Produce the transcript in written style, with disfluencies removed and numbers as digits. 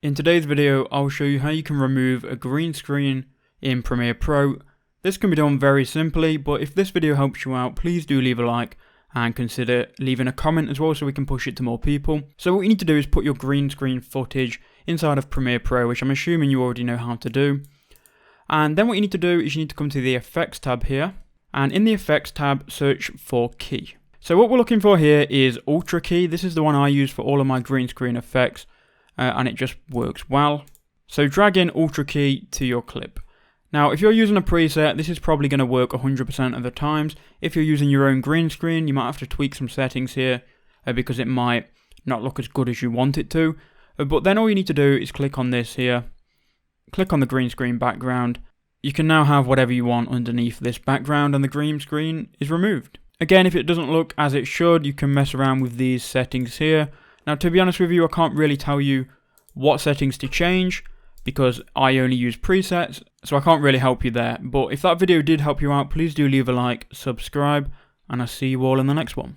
In today's video, I'll show you how you can remove a green screen in Premiere Pro. This can be done very simply, but if this video helps you out, please do leave a like and consider leaving a comment as well so we can push it to more people. So what you need to do is put your green screen footage inside of Premiere Pro, which I'm assuming you already know how to do. And then what you need to do is you need to come to the Effects tab here, and in the Effects tab, search for Key. So what we're looking for here is Ultra Key. This is the one I use for all of my green screen effects. And it just works well. So drag in Ultra Key to your clip. Now if you're using a preset, this is probably going to work 100% of the times. If you're using your own green screen, you might have to tweak some settings here because it might not look as good as you want it to. But then all you need to do is click on this here, click on the green screen background. You can now have whatever you want underneath this background and the green screen is removed. Again, if it doesn't look as it should, you can mess around with these settings here. Now, to be honest with you, I can't really tell you what settings to change because I only use presets, so I can't really help you there. But if that video did help you out, please do leave a like, subscribe, and I'll see you all in the next one.